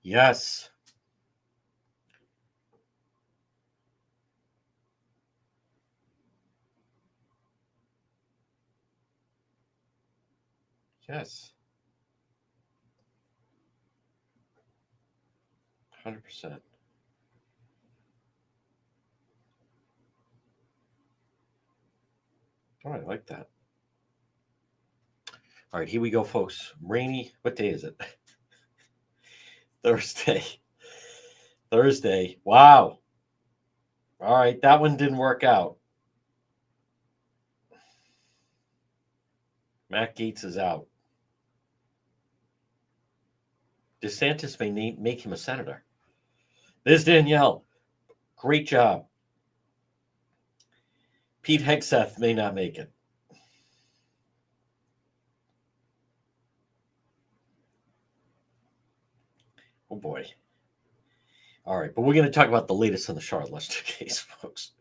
Yes. Yes. 100%. Oh, I like that. All right, here we go, folks. Rainy. What day is it? Thursday. Thursday. Wow. All right, that one didn't work out. Matt Gaetz is out. DeSantis may make him a senator. There's Danielle. Great job. Pete Hegseth may not make it. Oh, boy. All right, but we're going to talk about the latest in the Charlotte Lester case, folks.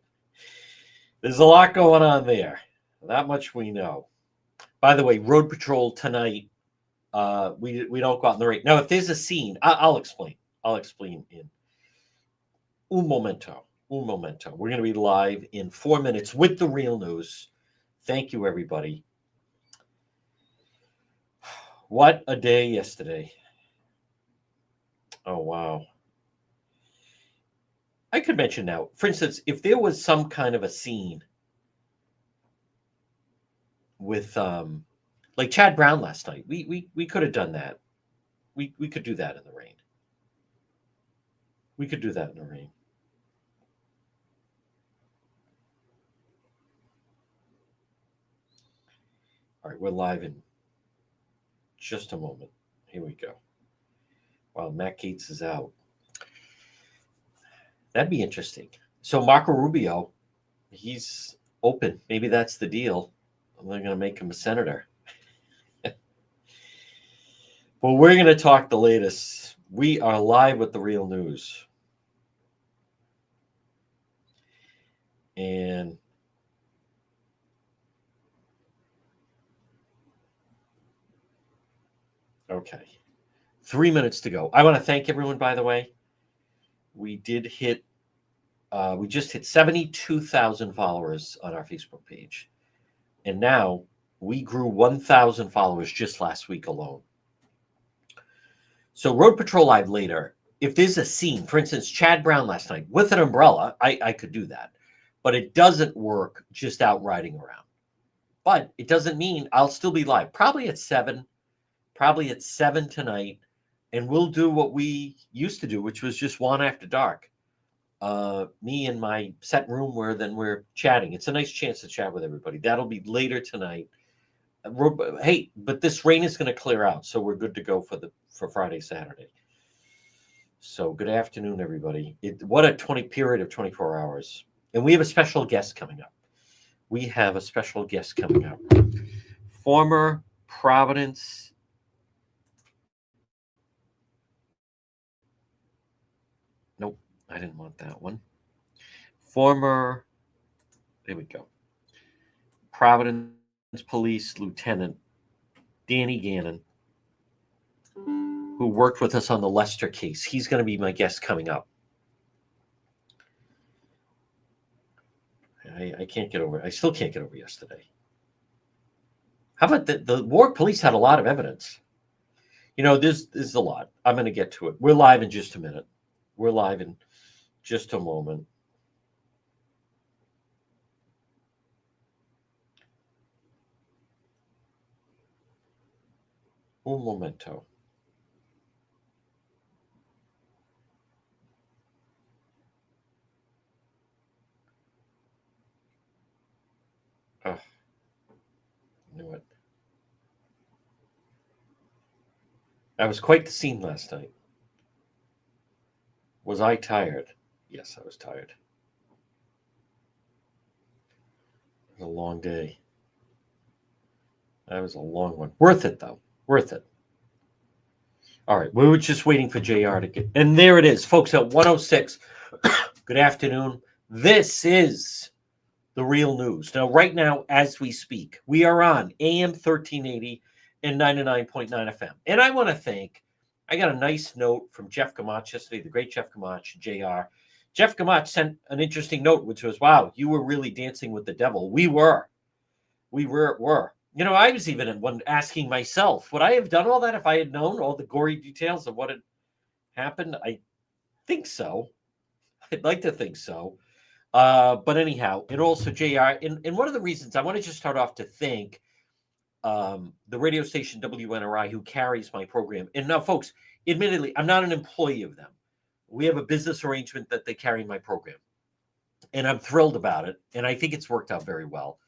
There's a lot going on there. That much we know. By the way, Road Patrol tonight, we don't go out in the rain. Now, if there's a scene, I'll explain. I'll explain in un momento. Un momento. We're going to be live in 4 minutes with the real news. Thank you, everybody. What a day yesterday. Oh, wow. I could mention now, for instance, if there was some kind of a scene with like Chad Brown last night, we could have done that. We could do that in the rain. We could do that in the rain. All right, we're live in just a moment. Here we go. While Matt Gaetz is out. That'd be interesting. So Marco Rubio, he's open. Maybe that's the deal. They're going to make him a senator. Well, we're going to talk the latest. We are live with the real news. And okay. 3 minutes to go. I want to thank everyone, by the way. We did hit, we just hit 72,000 followers on our Facebook page. And now we grew 1,000 followers just last week alone. So Road Patrol Live later, if there's a scene, for instance, Chad Brown last night with an umbrella, I could do that. But it doesn't work just out riding around. But it doesn't mean I'll still be live. Probably at 7 tonight. And we'll do what we used to do, which was just one after dark. Me in my set room where then we're chatting. It's a nice chance to chat with everybody. That'll be later tonight. Hey, but this rain is going to clear out, so we're good to go for Friday, Saturday. So good afternoon, everybody. What a period of 24 hours. And we have a special guest coming up. Former Providence Nope, I didn't want that one. There we go. Providence Police Lieutenant Danny Gannon, who worked with us on the Lester case. He's going to be my guest coming up. I still can't get over yesterday. How about the Warwick Police had a lot of evidence. You know, there's a lot. I'm going to get to it. We're live in just a minute. We're live in just a moment. Un momento. Oh, knew it. That was quite the scene last night. Was I tired? Yes, I was tired. It was a long day. That was a long one. Worth it, though. Worth it. All right. We were just waiting for JR to get... And there it is, folks, at 106. Good afternoon. This is the real news. Now, right now, as we speak, we are on AM 1380 and 99.9 FM. And I want to thank I got a nice note from Jeff Gamach yesterday, the great Jeff Gamach, JR. Jeff Gamach sent an interesting note, which was, wow, you were really dancing with the devil. We were. You know, I was even at one asking myself, would I have done all that if I had known all the gory details of what had happened? I think so. I'd like to think so. But anyhow, and also JR, and one of the reasons I want to just start off to thank the radio station WNRI who carries my program. And now, folks, admittedly, I'm not an employee of them. We have a business arrangement that they carry my program. And I'm thrilled about it. And I think it's worked out very well.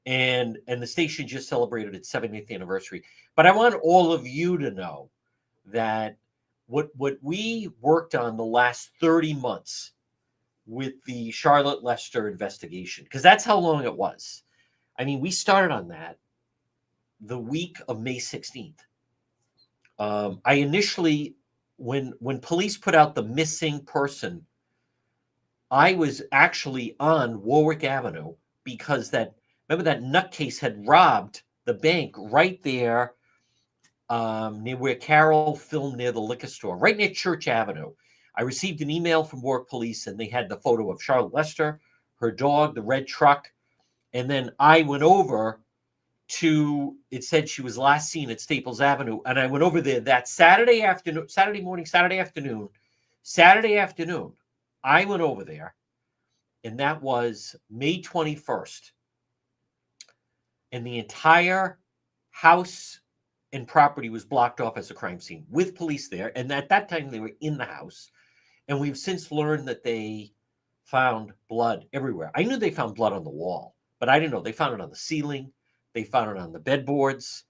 And the station just celebrated its 70th anniversary. But I want all of you to know that what we worked on the last 30 months with the Charlotte Lester investigation, because that's how long it was. I mean, we started on that the week of May 16th. I initially, when police put out the missing person, I was actually on Warwick Avenue because remember that nutcase had robbed the bank right there near where Carol filmed near the liquor store, right near Church Avenue. I received an email from Warwick Police, and they had the photo of Charlotte Lester, her dog, the red truck, and then I went over to, it said she was last seen at Staples Avenue, and I went over there that Saturday afternoon, I went over there, and that was May 21st, and the entire house and property was blocked off as a crime scene with police there, and at that time they were in the house, and we've since learned that they found blood everywhere. I knew they found blood on the wall, but I didn't know they found it on the ceiling. They found it on the bedboards.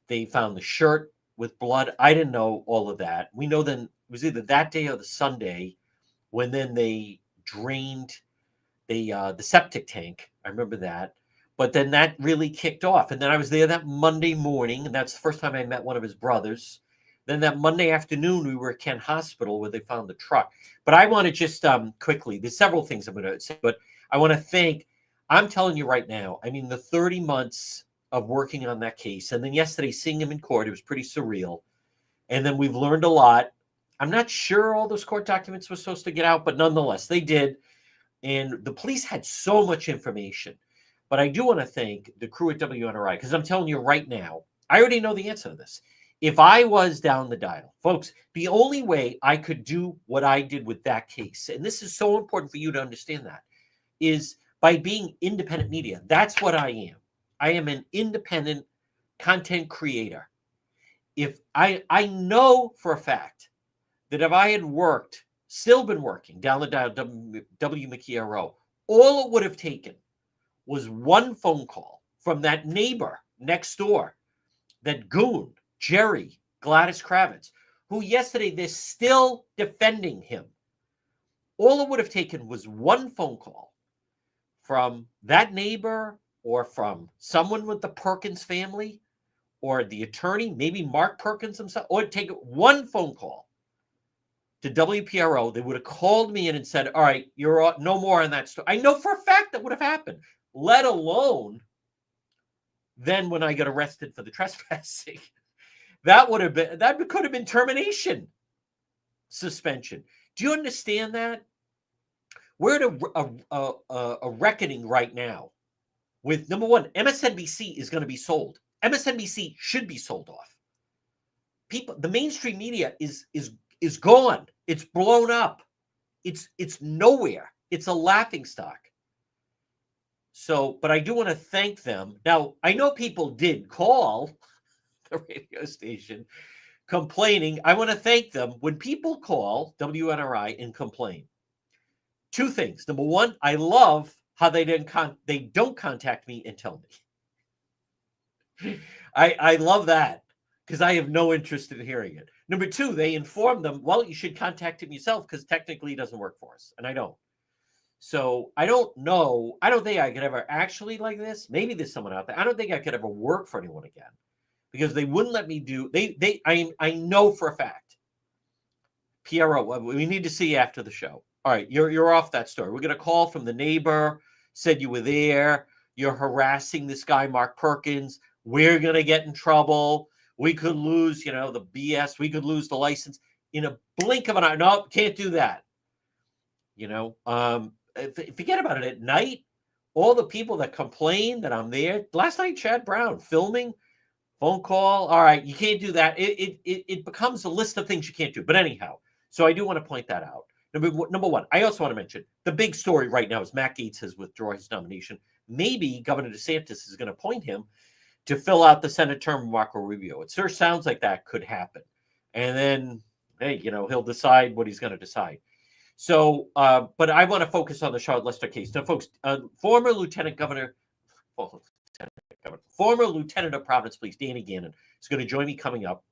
They found the shirt with blood. I didn't know all of that. We know then it was either that day or the Sunday when then they drained the septic tank. I remember that. But then that really kicked off. And then I was there that Monday morning, and that's the first time I met one of his brothers. Then that Monday afternoon, we were at Kent Hospital where they found the truck. But I want to just quickly, there's several things I'm going to say, but I want to thank, I'm telling you right now, I mean, the 30 months of working on that case, and then yesterday seeing him in court, it was pretty surreal. And then we've learned a lot. I'm not sure all those court documents were supposed to get out, but nonetheless, they did. And the police had so much information. But I do want to thank the crew at WNRI, because I'm telling you right now, I already know the answer to this. If I was down the dial, folks, the only way I could do what I did with that case, and this is so important for you to understand that, is by being independent media. That's what I am. I am an independent content creator. If I know for a fact that if I had still been working down the dial, W. McKeown, all it would have taken was one phone call from that neighbor next door, that goon, Jerry Gladys Kravitz, who yesterday they're still defending him. All it would have taken was one phone call from that neighbor or from someone with the Perkins family or the attorney, maybe Mark Perkins himself, or take one phone call to WPRO. They would have called me in and said, all right, you're no more on that story. I know for a fact that would have happened, let alone then when I got arrested for the trespassing. That could have been termination, suspension. Do you understand that? We're at a reckoning right now with, number one, MSNBC is going to be sold. MSNBC should be sold off. The mainstream media is gone. It's blown up. It's nowhere. It's a laughingstock. So, but I do want to thank them. Now, I know people did call the radio station complaining. I want to thank them. When people call WNRI and complain, two things. Number one, I love how they don't contact me and tell me. I love that because I have no interest in hearing it. Number two, they inform them, well, you should contact him yourself because technically he doesn't work for us. And I don't. So I don't know. I don't think I could ever actually like this. Maybe there's someone out there. I don't think I could ever work for anyone again because they wouldn't let me do. I know for a fact. PRO, we need to see you after the show. All right, you're off that story. We're gonna call from the neighbor. Said you were there. You're harassing this guy, Mark Perkins. We're gonna get in trouble. We could lose, the BS. We could lose the license in a blink of an eye. No, can't do that. Forget about it. At night, all the people that complain that I'm there. Last night, Chad Brown filming, phone call. All right, you can't do that. It becomes a list of things you can't do. But anyhow, so I do want to point that out. Number one, I also want to mention the big story right now is Matt Gaetz has withdrawn his nomination. Maybe Governor DeSantis is going to appoint him to fill out the Senate term of Marco Rubio. It sure sounds like that could happen. And then, hey, he'll decide what he's going to decide. So, but I want to focus on the Charlotte Lester case. Now, folks, former Lieutenant of Providence Police, Danny Gannon, is going to join me coming up.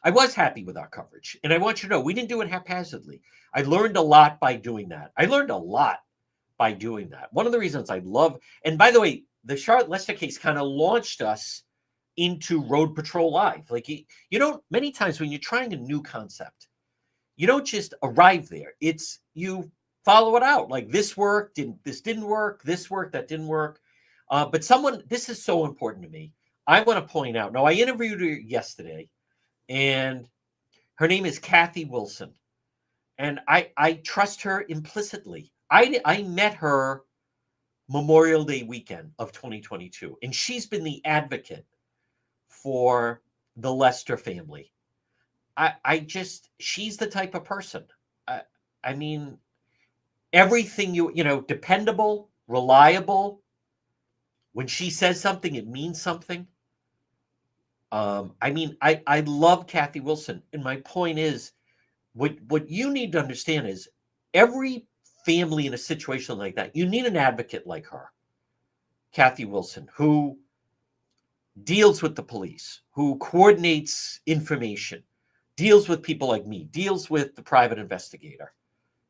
I was happy with our coverage, and I want you to know we didn't do it haphazardly. I learned a lot by doing that. One of the reasons I love, and by the way, the Charlotte Lester case kind of launched us into Road Patrol Live. Like, many times when you're trying a new concept, you don't just arrive there. It's you follow it out. Like, this worked, this didn't work, this worked, that didn't work. But this is so important to me. I want to point out, now I interviewed her yesterday, and her name is Kathy Wilson. And I trust her implicitly. I met her Memorial Day weekend of 2022, and she's been the advocate for the Lester family. She's the type of person. I mean, everything dependable, reliable. When she says something, it means something. I love Kathy Wilson. And my point is, what you need to understand is every family in a situation like that, you need an advocate like her, Kathy Wilson, who deals with the police, who coordinates information, deals with people like me, deals with the private investigator,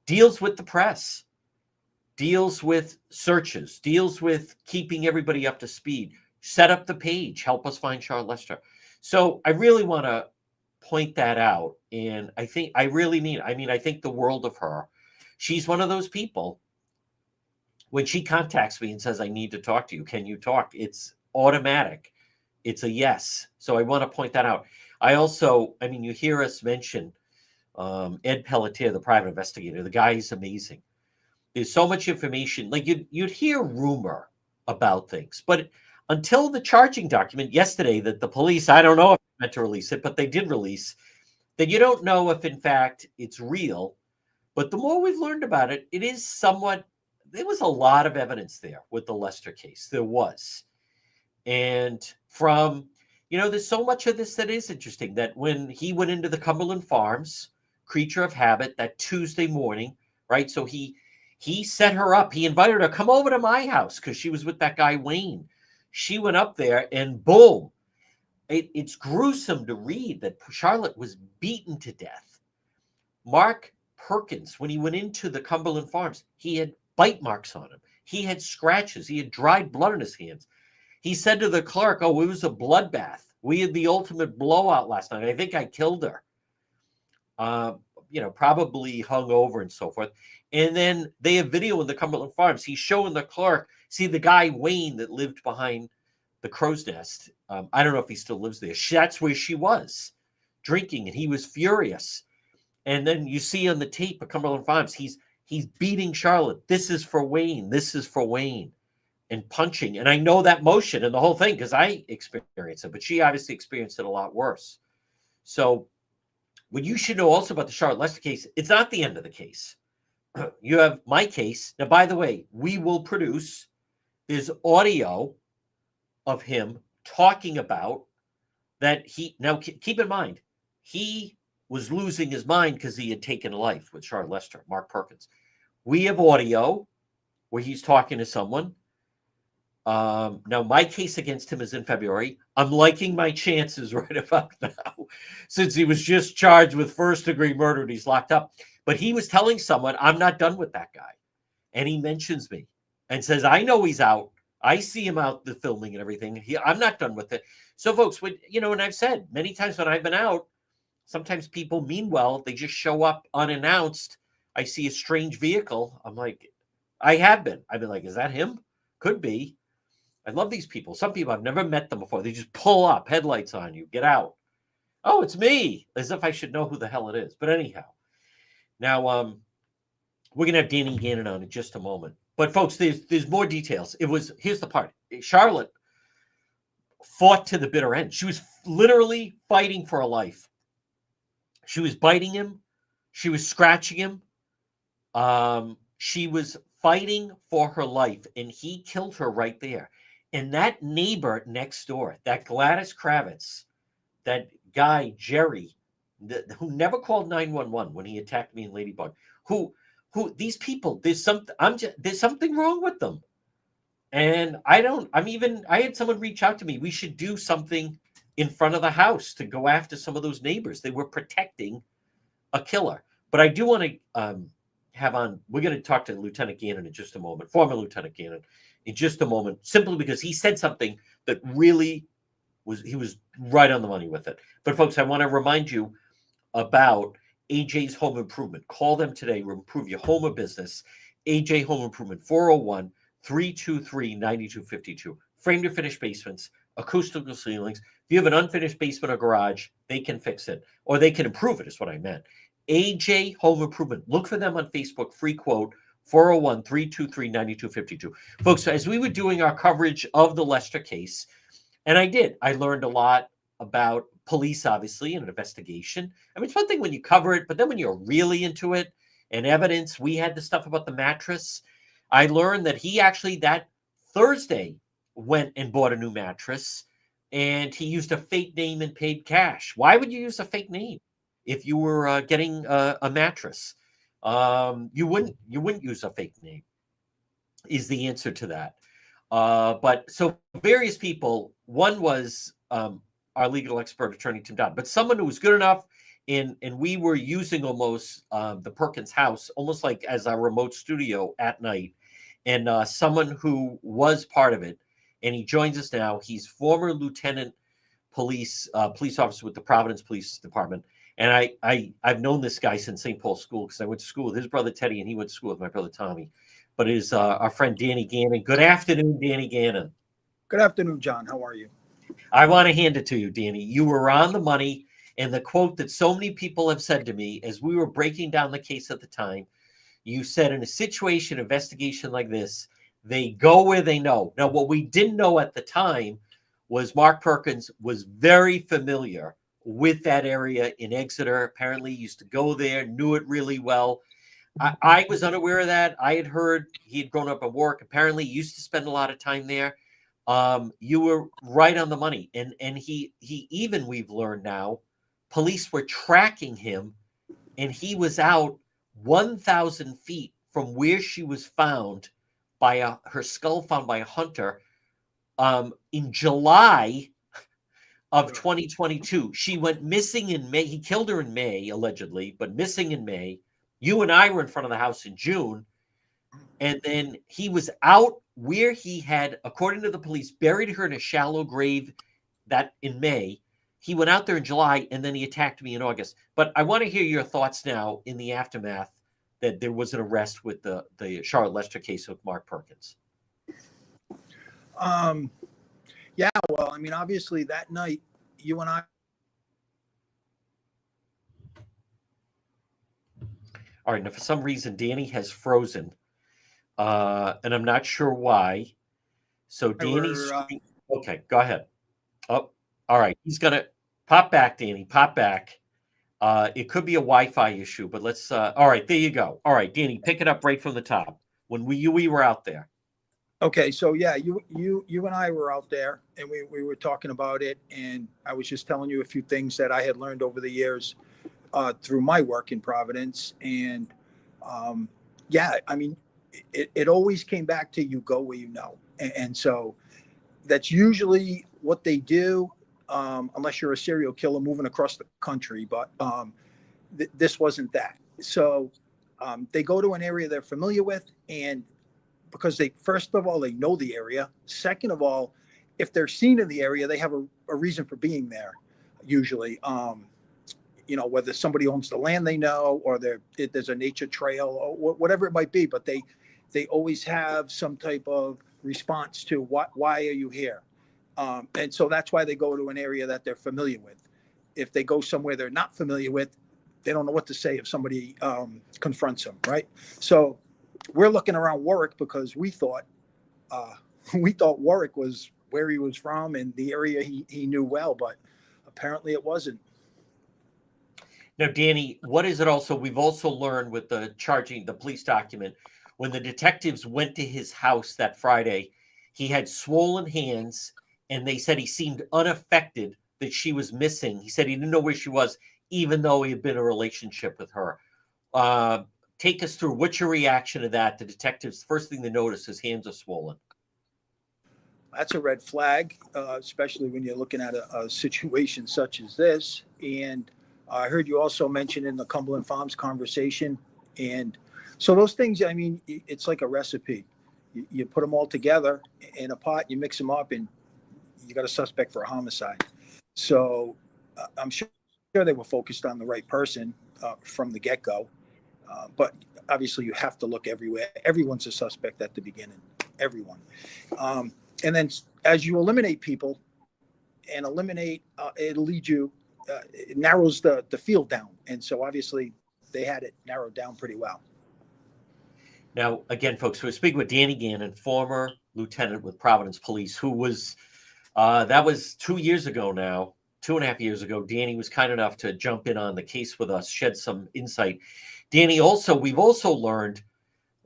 deals with the press, deals with searches, deals with keeping everybody up to speed, set up the page, help us find Charlotte Lester. So I really want to point that out. And I think I think the world of her. She's one of those people, when she contacts me and says, I need to talk to you, can you talk? It's automatic. It's a yes. So I want to point that out. I also, you hear us mention Ed Pelletier, the private investigator. The guy is amazing. There's so much information. Like you'd hear rumor about things, but until the charging document yesterday that the police, I don't know if they meant to release it, but they did release, that you don't know if in fact it's real. But the more we've learned about it, it is somewhat, there was a lot of evidence there with the Lester case. There was. And from, there's so much of this that is interesting, that when he went into the Cumberland Farms, creature of habit, that Tuesday morning, right? So he set her up. He invited her, come over to my house, because she was with that guy, Wayne. She went up there and boom. It's gruesome to read that Charlotte was beaten to death. Mark Perkins, when he went into the Cumberland Farms, he had bite marks on him. He had scratches. He had dried blood on his hands. He said to the clerk, oh, it was a bloodbath. We had the ultimate blowout last night. I think I killed her. Probably hung over and so forth. And then they have video in the Cumberland Farms. He's showing the clerk, see the guy, Wayne, that lived behind the Crow's Nest. I don't know if he still lives there. That's where she was, drinking, and he was furious. And then you see on the tape of Cumberland Farms, he's beating Charlotte. This is for Wayne. This is for Wayne. And punching. And I know that motion and the whole thing because I experienced it, but she obviously experienced it a lot worse. So what you should know also about the Charlotte Lester case, it's not the end of the case. You have my case. Now, by the way, we will produce, there's audio of him talking about that now keep in mind, he was losing his mind because he had taken life with Charlotte Lester, Mark Perkins. We have audio where he's talking to someone. Now, my case against him is in February. I'm liking my chances right about now, since he was just charged with first-degree murder and he's locked up. But he was telling someone, I'm not done with that guy. And he mentions me and says, I know he's out. I see him out the filming and everything. I'm not done with it. So, folks, and I've said many times when I've been out, sometimes people mean well. They just show up unannounced. I see a strange vehicle. I'm like, I've been like, is that him? Could be. I love these people. Some people, I've never met them before. They just pull up, headlights on you, get out. Oh, it's me, as if I should know who the hell it is. But anyhow, now we're gonna have Danny Gannon on in just a moment. But folks, there's more details. Here's the part. Charlotte fought to the bitter end. She was literally fighting for her life. She was biting him. She was scratching him. She was fighting for her life, and he killed her right there. And that neighbor next door, that Gladys Kravitz, that guy Jerry, who never called 911 when he attacked me in Ladybug, who these people, there's something wrong with them. And I had someone reach out to me. We should do something in front of the house to go after some of those neighbors. They were protecting a killer. But I do want to we're going to talk to Lieutenant Gannon in just a moment, former Lieutenant Gannon, in just a moment, simply because he said something that really he was right on the money with it. But folks, I want to remind you about AJ's Home Improvement. Call them today. Improve your home or business. AJ Home Improvement, 401-323-9252. Frame to finish basements, acoustical ceilings. If you have an unfinished basement or garage, they can fix it, or they can improve it, is what I meant. AJ Home Improvement. Look for them on Facebook. Free quote, 401-323-9252. Folks, as we were doing our coverage of the Lester case, and I learned a lot about police, obviously, and an investigation. I mean, it's one thing when you cover it, but then when you're really into it and evidence, we had the stuff about the mattress. I learned that he actually that Thursday went and bought a new mattress, and he used a fake name and paid cash. Why would you use a fake name if you were getting a mattress? You wouldn't use a fake name, is the answer to that. But so various people, one was our legal expert attorney, Tim Dodd, but someone who was good enough, and we were using almost the Perkins house, almost like as our remote studio at night, and someone who was part of it, and he joins us now. He's former lieutenant police officer with the Providence Police Department. And I've known this guy since St. Paul School, because I went to school with his brother Teddy, and he went to school with my brother Tommy. But it is our friend Danny Gannon. Good afternoon, Danny Gannon. Good afternoon, John. How are you? I want to hand it to you, Danny. You were on the money, and the quote that so many people have said to me as we were breaking down the case at the time, you said, in a investigation like this, they go where they know. Now, what we didn't know at the time was Mark Perkins was very familiar with that area in Exeter. Apparently used to go there, knew it really well. I was unaware of that. I had heard he had grown up at work. Apparently used to spend a lot of time there. You were right on the money. And he even, we've learned now, police were tracking him, and he was out 1,000 feet from where she was found by her skull found by a hunter in July of 2022. She went missing in May. He killed her in May, allegedly, but missing in May. You and I were in front of the house in June. And then he was out where he had, according to the police, buried her in a shallow grave that in May. He went out there in July, and then he attacked me in August. But I want to hear your thoughts now in the aftermath that there was an arrest with the Charlotte Lester case of Mark Perkins. Yeah, well, I mean, obviously that night, you and I. All right, now for some reason, Danny has frozen, and I'm not sure why. So Danny's okay. Go ahead. Oh, all right. He's gonna pop back, Danny. Pop back. It could be a Wi-Fi issue, but let's. All right, there you go. All right, Danny, pick it up right from the top when we were out there. Okay, so yeah, you and I were out there, and we were talking about it, and I was just telling you a few things that I had learned over the years through my work in Providence, and yeah, I mean, it always came back to you go where you know, and so that's usually what they do, unless you're a serial killer moving across the country, but this wasn't that. So they go to an area they're familiar with, and because they, first of all, they know the area. Second of all, if they're seen in the area, they have a reason for being there, usually. You know, whether somebody owns the land they know, or there's a nature trail, or whatever it might be. But they always have some type of response to why are you here? And so that's why they go to an area that they're familiar with. If they go somewhere they're not familiar with, they don't know what to say if somebody confronts them, right? So we're looking around Warwick because we thought Warwick was where he was from and the area he knew well, but apparently it wasn't. Now, Danny, what is it also? We've also learned with the police document, when the detectives went to his house that Friday, he had swollen hands, and they said he seemed unaffected that she was missing. He said he didn't know where she was, even though he had been in a relationship with her. Take us through, what's your reaction to that? The detectives, first thing they notice, his hands are swollen. That's a red flag, especially when you're looking at a situation such as this. And I heard you also mention in the Cumberland Farms conversation. And so those things, I mean, it's like a recipe. You put them all together in a pot, you mix them up, and you got a suspect for a homicide. So I'm sure they were focused on the right person from the get-go. But obviously you have to look everywhere. Everyone's a suspect at the beginning, everyone. And then as you eliminate people and it'll lead you, it narrows the field down. And so obviously they had it narrowed down pretty well. Now, again, folks, we're speaking with Danny Gannon, former lieutenant with Providence Police, who was, that was 2 years ago now, 2.5 years ago. Danny was kind enough to jump in on the case with us, shed some insight. Danny, we've also learned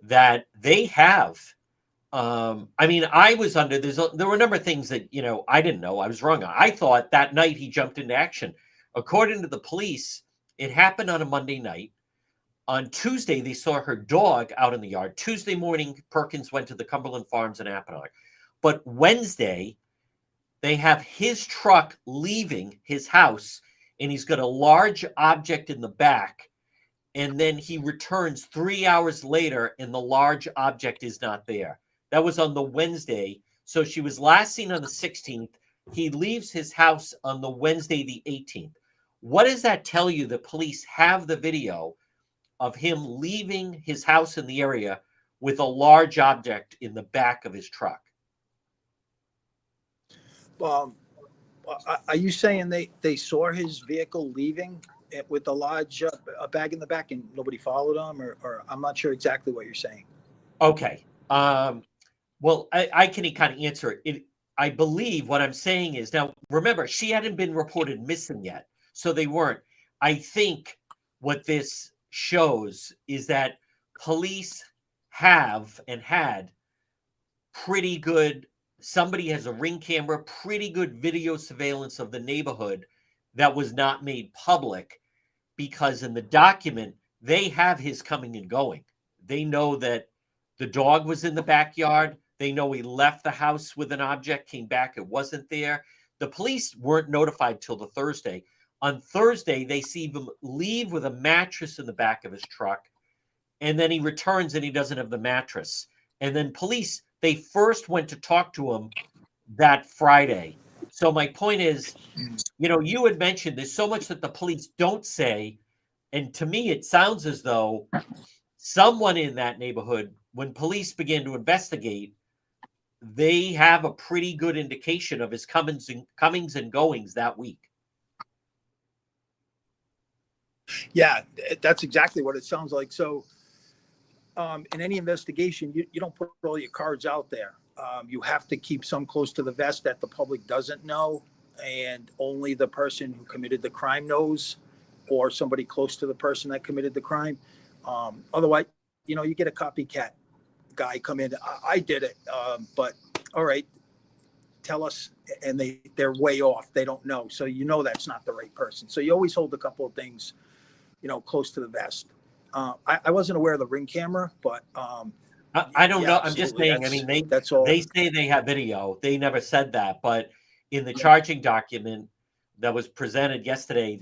that they have, I mean, I was under, there were a number of things that, I didn't know. I was wrong. I thought that night he jumped into action. According to the police, it happened on a Monday night. On Tuesday, they saw her dog out in the yard. Tuesday morning, Perkins went to the Cumberland Farms in Apponaug. But Wednesday, they have his truck leaving his house, and he's got a large object in the back. And then he returns 3 hours later, and the large object is not there. That was on the Wednesday. So she was last seen on the 16th. He leaves his house on the Wednesday, the 18th. What does that tell you? The police have the video of him leaving his house in the area with a large object in the back of his truck. Are you saying they saw his vehicle leaving with a large a bag in the back and nobody followed him, or I'm not sure exactly what you're saying? Okay. Well, I can kind of answer it. I believe what I'm saying is, now remember, she hadn't been reported missing yet, so they weren't. I think what this shows is that police have and had pretty good, somebody has a Ring camera, pretty good video surveillance of the neighborhood that was not made public, because in the document, they have his coming and going. They know that the dog was in the backyard. They know he left the house with an object, came back, it wasn't there. The police weren't notified till the Thursday. On Thursday, they see him leave with a mattress in the back of his truck, and then he returns and he doesn't have the mattress. And then police, they first went to talk to him that Friday. So my point is, you had mentioned there's so much that the police don't say, and to me, it sounds as though someone in that neighborhood, when police began to investigate, they have a pretty good indication of his comings and goings that week. Yeah, that's exactly what it sounds like. So in any investigation, you don't put all your cards out there. You have to keep some close to the vest that the public doesn't know, and only the person who committed the crime knows, or somebody close to the person that committed the crime. Otherwise, you get a copycat guy come in. I did it, but all right, tell us. And they're way off. They don't know. So that's not the right person. So you always hold a couple of things, close to the vest. I wasn't aware of the Ring camera, but I don't know. I'm just saying. I mean, that's all. They say they have video. They never said that, but in the charging document that was presented yesterday,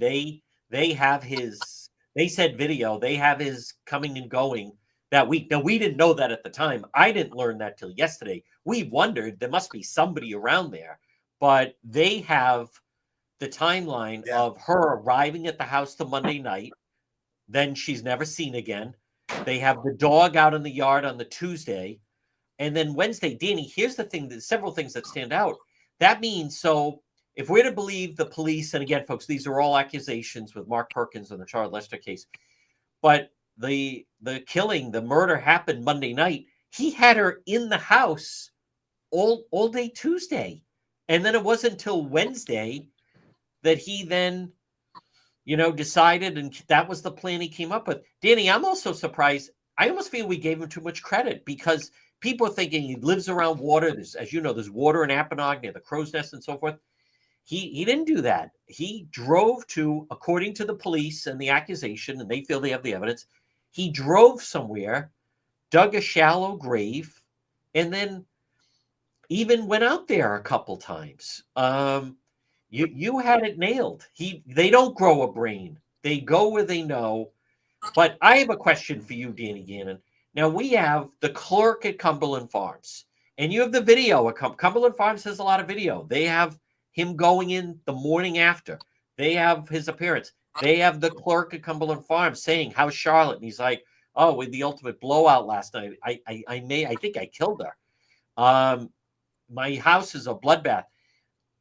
they have his. They said video. They have his coming and going that week. Now, we didn't know that at the time. I didn't learn that till yesterday. We wondered there must be somebody around there, but they have the timeline of her arriving at the house the Monday night. Then she's never seen again. They have the dog out in the yard on the Tuesday. And then Wednesday, Danny, here's the thing, there's several things that stand out. That means, so if we're to believe the police, and again, folks, these are all accusations with Mark Perkins and the Charlotte Lester case, but the killing, the murder happened Monday night. He had her in the house all day Tuesday. And then it wasn't until Wednesday that he then, decided, and that was the plan he came up with. Danny, I'm also surprised. I almost feel we gave him too much credit because people are thinking he lives around water. There's, as you know, there's water in Apponaug near the crow's nest and so forth. He didn't do that. He drove to, according to the police and the accusation, and they feel they have the evidence, he drove somewhere, dug a shallow grave, and then even went out there a couple times. You had it nailed. They don't grow a brain. They go where they know. But I have a question for you, Danny Gannon. Now we have the clerk at Cumberland Farms, and you have the video. Cumberland Farms has a lot of video. They have him going in the morning after. They have his appearance. They have the clerk at Cumberland Farms saying, "How's Charlotte?" And he's like, "Oh, with the ultimate blowout last night. I think I killed her. My house is a bloodbath."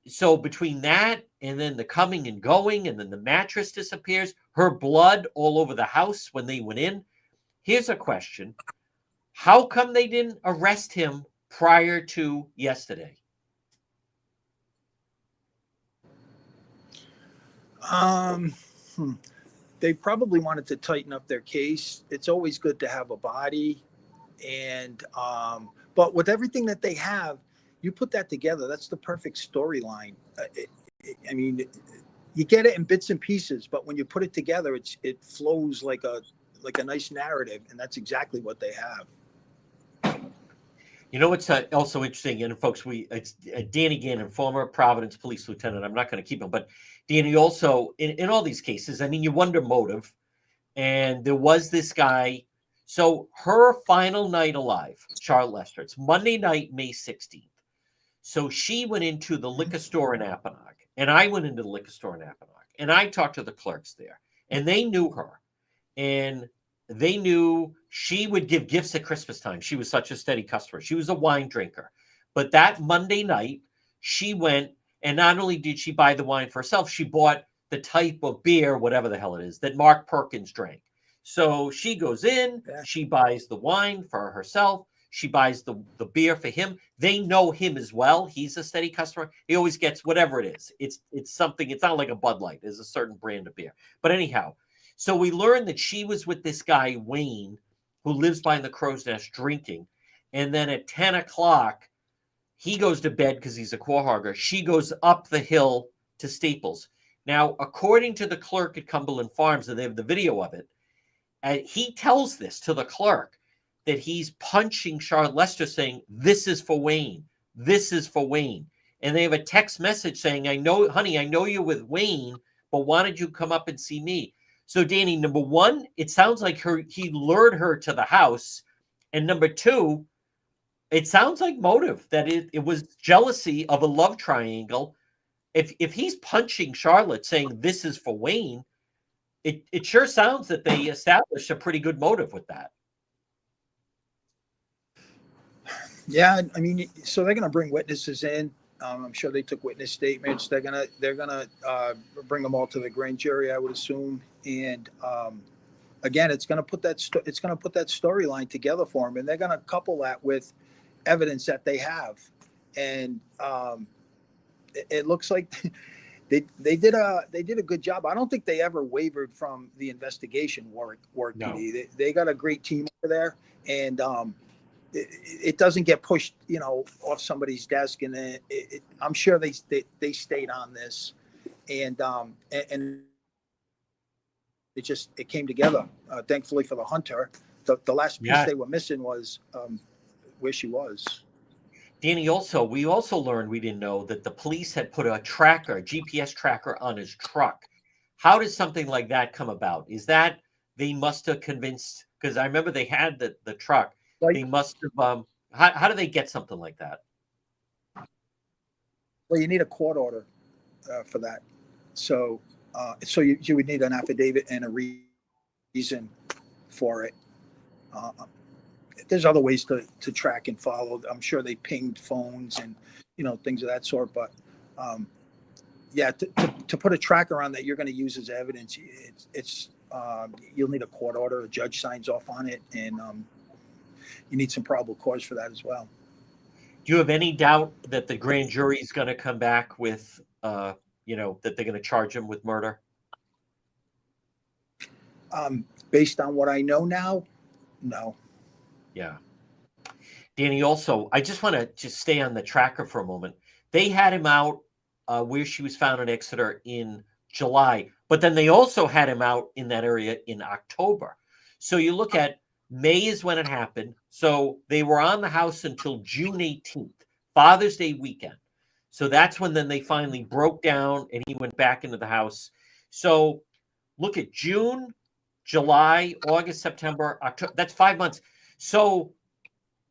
So between that and then the coming and going, and then the mattress disappears, her blood all over the house when they went in. Here's a question. How come they didn't arrest him prior to yesterday? They probably wanted to tighten up their case. It's always good to have a body, and but with everything that they have, you put that together, that's the perfect storyline. I mean, you get it in bits and pieces, but when you put it together, it flows like a nice narrative, and that's exactly what they have. You know what's also interesting, and folks, it's Danny Gannon, former Providence police lieutenant. I'm not going to keep him, but Danny also in all these cases. I mean, you wonder motive, and there was this guy. So her final night alive, Charlotte Lester. It's Monday night, May 16th. So she went into the liquor store in Apponaug, and I went into the liquor store in Apponaug, and I talked to the clerks there, and they knew her, and they knew she would give gifts at Christmas time. She was such a steady customer. She was a wine drinker. But that Monday night, she went, and not only did she buy the wine for herself, she bought the type of beer, whatever the hell it is, that Mark Perkins drank. So she goes in, she buys the wine for herself. She buys the beer for him. They know him as well. He's a steady customer. He always gets whatever it is. It's something. It's not like a Bud Light. There's a certain brand of beer. But anyhow, so we learned that she was with this guy, Wayne, who lives by the crow's nest drinking. And then at 10 o'clock, he goes to bed because he's a quahogger. She goes up the hill to Staples. Now, according to the clerk at Cumberland Farms, and they have the video of it, he tells this to the clerk, that he's punching Charlotte Lester saying, "This is for Wayne. This is for Wayne." And they have a text message saying, "I know, honey, I know you're with Wayne, but why don't you come up and see me?" So, Danny, number one, it sounds like he lured her to the house. And number two, it sounds like motive, that it was jealousy of a love triangle. If he's punching Charlotte saying, "This is for Wayne," it sure sounds that they established a pretty good motive with that. Yeah, I mean, so they're going to bring witnesses in. I'm sure they took witness statements. They're gonna bring them all to the grand jury, I would assume. And again, it's going to put that storyline together for them, and they're going to couple that with evidence that they have. And it looks like they did a good job. I don't think they ever wavered from the investigation work. No. PD. They got a great team over there, and it doesn't get pushed, off somebody's desk. And I'm sure they stayed on this, and it came together. Thankfully for the hunter, the last piece they were missing was where she was. Danny, we also learned, we didn't know, that the police had put a GPS tracker on his truck. How does something like that come about? Is that they must have convinced, because I remember they had the truck. They must have. How do they get something like that? Well, you need a court order for that. So you would need an affidavit and a reason for it. there's other ways to track and follow. I'm sure they pinged phones and, things of that sort. But yeah, to put a tracker on that you're going to use as evidence, it's you'll need a court order. A judge signs off on it, and you need some probable cause for that as well. Do you have any doubt that the grand jury is going to come back with, that they're going to charge him with murder? Based on what I know now, no. Yeah. Danny, also, I just want to just stay on the tracker for a moment. They had him out where she was found in Exeter in July, but then they also had him out in that area in October. So you look at May is when it happened. So they were on the house until June 18th, Father's Day weekend. So that's when then they finally broke down and he went back into the house. So look at June, July, August, September, October. That's 5 months. So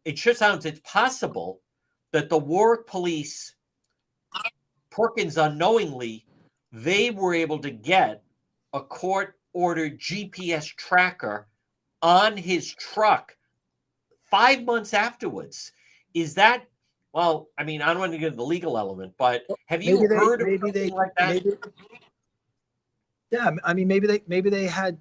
it sure sounds it's possible that the Warwick police, Perkins unknowingly, they were able to get a court-ordered GPS tracker on his truck 5 months afterwards. Is that, well, I mean, I don't want to get into the legal element, but have you heard of something like that? Yeah, I mean, maybe they had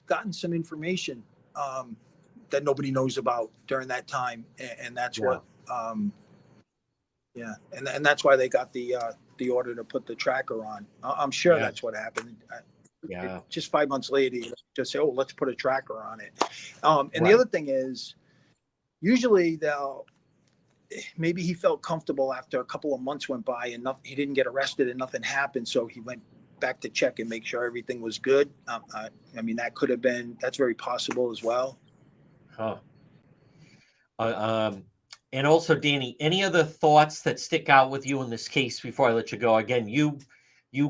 gotten some information that nobody knows about during that time, and that's what, and that's why they got the order to put the tracker on. I'm sure that's what happened. Just 5 months later, you just say, "Oh, let's put a tracker on it." And the other thing is, usually maybe he felt comfortable after a couple of months went by and he didn't get arrested and nothing happened, so he went back to check and make sure everything was good. I mean, that's very possible as well. Huh. And also, Danny, any other thoughts that stick out with you in this case before I let you go? Again, you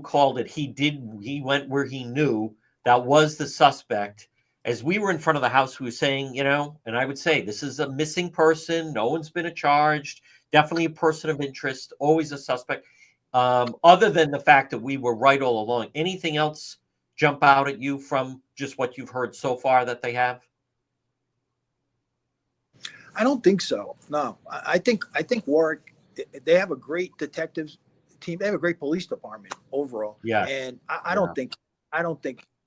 called it. He went where he knew that was the suspect. As we were in front of the house, we were saying, and I would say this is a missing person. No one's been charged. Definitely a person of interest. Always a suspect. Other than the fact that we were right all along, anything else jump out at you from just what you've heard so far that they have? I don't think so. No, I think Warwick, they have a great detectives team. They have a great police department overall. Yeah. And I don't think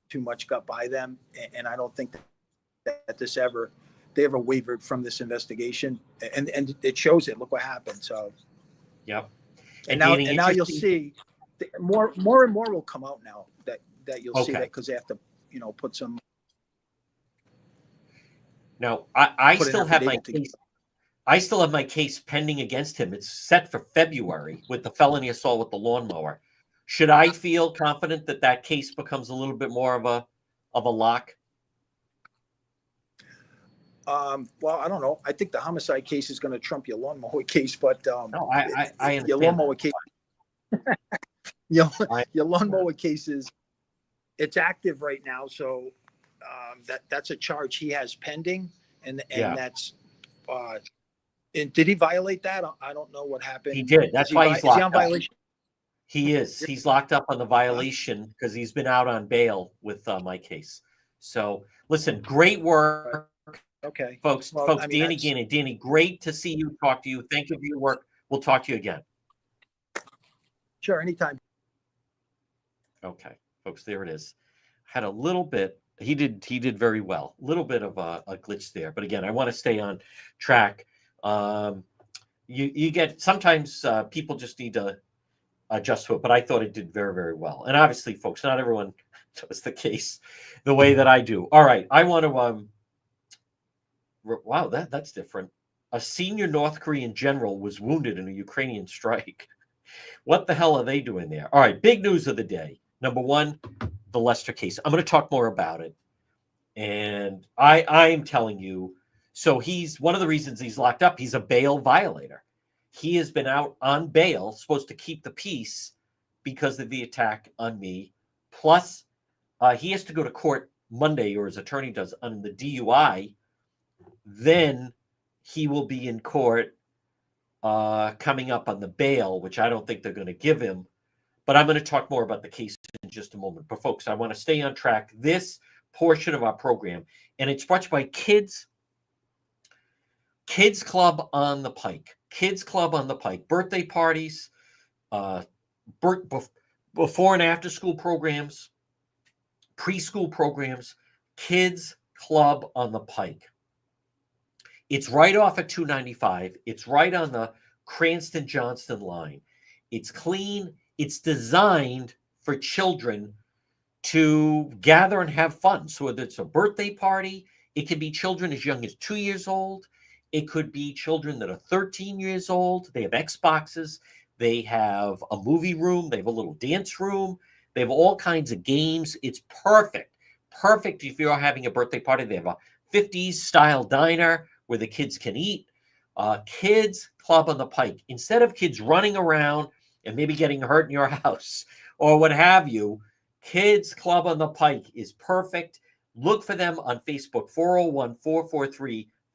too much got by them. And I don't think that they ever wavered from this investigation. And it shows it. Look what happened. So. Yeah. And now you'll see more and more will come out now that you'll see that, because they have to, put some. Now, I still have my case. I still have my case pending against him. It's set for February with the felony assault with the lawnmower. Should I feel confident that case becomes a little bit more of a lock? Well, I don't know. I think the homicide case is going to trump your lawnmower case, but no, I understand your lawnmower case. your lawnmower case it's active right now, so that's a charge he has pending, and that's. And did he violate that? I don't know what happened. He did. That's why he's locked on violation? He is. He's locked up on the violation because he's been out on bail with my case. So, listen, great work. Okay. Folks, Danny, great to see you, talk to you. Thank you for your work. We'll talk to you again. Sure, anytime. Okay, folks, there it is. Had a little bit, he did very well. A little bit of a glitch there. But again, I want to stay on track. You get, sometimes people just need to adjust to it, but I thought it did very, very well. And obviously, folks, not everyone does the case the way that I do. All right, I want to, wow, that's different. A senior North Korean general was wounded in a Ukrainian strike. What the hell are they doing there? All right, big news of the day. Number one, the Lester case. I'm going to talk more about it. And I am telling you, so he's one of the reasons he's locked up. He's a bail violator. He has been out on bail, supposed to keep the peace because of the attack on me. Plus, he has to go to court Monday, or his attorney does, on the DUI. Then he will be in court coming up on the bail, which I don't think they're going to give him. But I'm going to talk more about the case in just a moment. But folks, I want to stay on track. This portion of our program, and it's brought to you by Kids Kids Club on the Pike. Kids Club on the Pike. Birthday parties, uh, before and after school programs, preschool programs, Kids Club on the Pike. It's right off at 295. It's right on the Cranston-Johnston line. It's clean. It's designed for children to gather and have fun. So whether it's a birthday party, it can be children as young as 2 years old. It could be children that are 13 years old. They have Xboxes. They have a movie room. They have a little dance room. They have all kinds of games. It's perfect. Perfect if you're having a birthday party. They have a 50s style diner where the kids can eat. Kids Club on the Pike. Instead of kids running around and maybe getting hurt in your house or what have you, Kids Club on the Pike is perfect. Look for them on Facebook,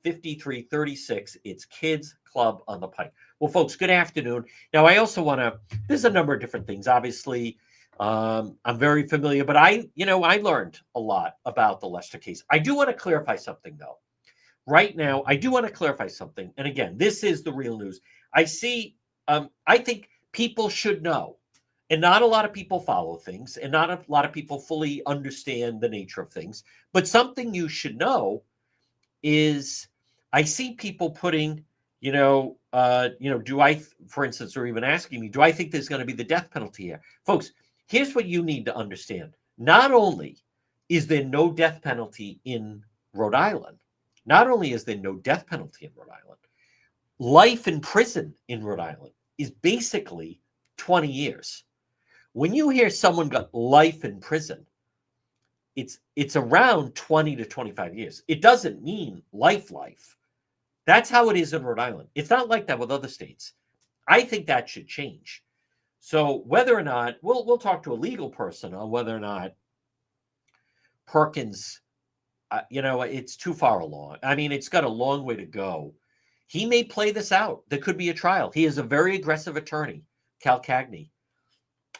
401-443-5336. It's Kids Club on the Pike. Well, folks, good afternoon. Now, I also want to, there's a number of different things. Obviously, I'm very familiar, but I learned a lot about the Lester case. I do want to clarify something, though. Right now, I do want to clarify something. And again, this is the real news. I think people should know. And not a lot of people follow things, and not a lot of people fully understand the nature of things. But something you should know is I see people putting, do I, for instance, or even asking me, do I think there's going to be the death penalty here? Folks, here's what you need to understand. Not only is there no death penalty in Rhode Island, not only is there no death penalty in Rhode Island, life in prison in Rhode Island is basically 20 years. When you hear someone got life in prison, it's around 20 to 25 years. It doesn't mean life. That's how it is in Rhode Island. It's not like that with other states. I think that should change. So whether or not, we'll talk to a legal person on whether or not Perkins, it's too far along. I mean, it's got a long way to go. He may play this out. There could be a trial. He is a very aggressive attorney, Cal Cagney.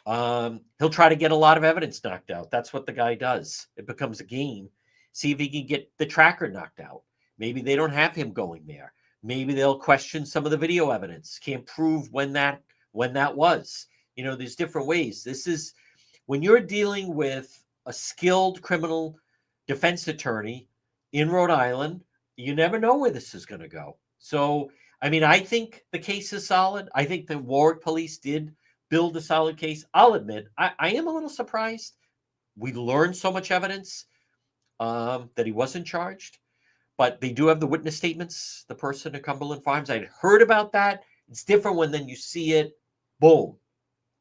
He'll try to get a lot of evidence knocked out. That's what the guy does. It becomes a game. See if he can get the tracker knocked out. Maybe they don't have him going there. Maybe they'll question some of the video evidence. Can't prove when that was. There's different ways. This is when you're dealing with a skilled criminal defense attorney in Rhode Island, you never know where this is going to go. So, I think the case is solid. I think the Warwick police did build a solid case. I'll admit, I am a little surprised. We learned so much evidence that he wasn't charged, but they do have the witness statements, the person at Cumberland Farms. I'd heard about that. It's different when then you see it, boom,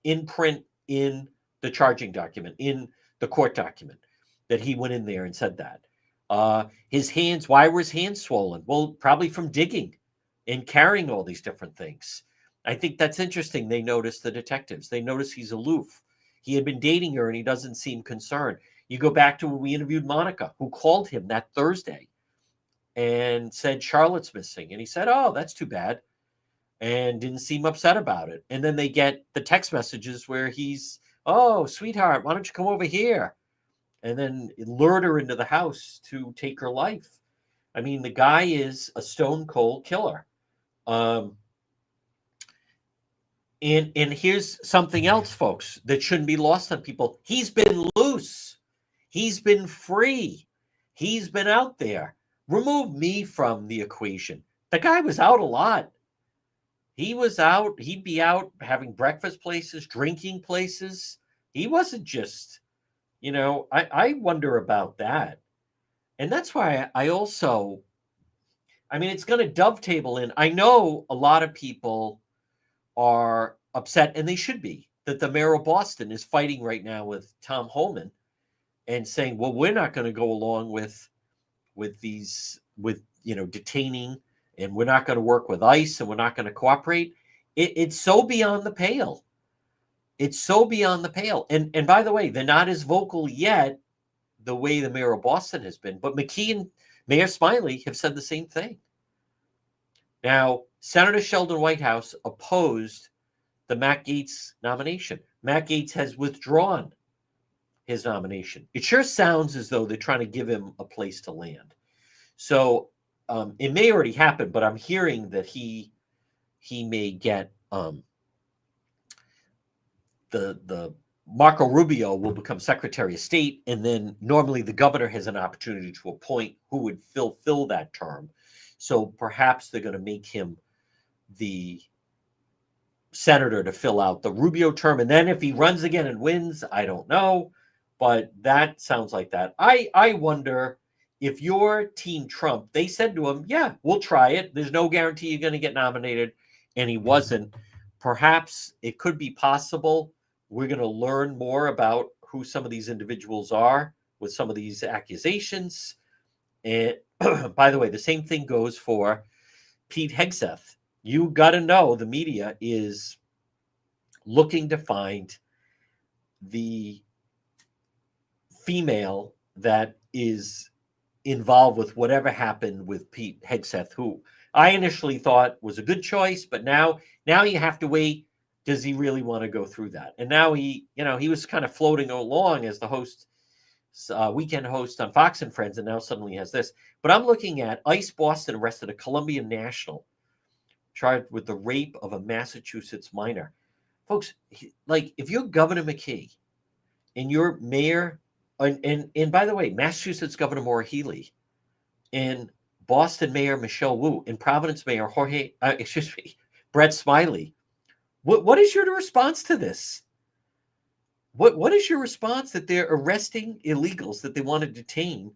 in print in the charging document, in the court document, that he went in there and said that. His hands, why were his hands swollen? Well, probably from digging and carrying all these different things. I think that's interesting. They noticed, the detectives. They noticed he's aloof. He had been dating her and he doesn't seem concerned. You go back to when we interviewed Monica, who called him that Thursday and said, Charlotte's missing. And he said, oh, that's too bad. And didn't seem upset about it. And then they get the text messages where he's, oh, sweetheart, why don't you come over here? And then lured her into the house to take her life. The guy is a stone cold killer. And here's something else, folks, that shouldn't be lost on people. He's been loose. He's been free. He's been out there. Remove me from the equation. The guy was out a lot. He was out. He'd be out having breakfast places, drinking places. He wasn't just, I wonder about that. And that's why I also, it's going to dovetail in. I know a lot of people are upset, and they should be, that the mayor of Boston is fighting right now with Tom Homan and saying, well, we're not going to go along with detaining, and we're not going to work with ICE, and we're not going to cooperate. It's so beyond the pale. It's so beyond the pale. And by the way, they're not as vocal yet the way the mayor of Boston has been, but McKee and Mayor Smiley have said the same thing. Now, Senator Sheldon Whitehouse opposed the Matt Gaetz nomination. Matt Gaetz has withdrawn his nomination. It sure sounds as though they're trying to give him a place to land. So it may already happen, but I'm hearing that he may get the Marco Rubio will become Secretary of State, and then normally the governor has an opportunity to appoint who would fill that term. So perhaps they're going to make him the senator to fill out the Rubio term, and then if he runs again and wins, I don't know, but that sounds like that. I wonder if you're Team Trump. They said to him, "Yeah, we'll try it. There's no guarantee you're going to get nominated," and he wasn't. Perhaps it could be possible we're going to learn more about who some of these individuals are with some of these accusations. And by the way, the same thing goes for Pete Hegseth. You got to know the media is looking to find the female that is involved with whatever happened with Pete Hegseth, who I initially thought was a good choice, but now you have to wait. Does he really want to go through that? And now he was kind of floating along as the host, weekend host on Fox and Friends, and now suddenly he has this. But I'm looking at ICE Boston arrested a Colombian national charged with the rape of a Massachusetts minor. Folks, like if you're Governor McKee and you're mayor, and by the way, Massachusetts Governor Maura Healey and Boston Mayor Michelle Wu and Providence Mayor Brett Smiley, what is your response to this? What is your response that they're arresting illegals that they want to detain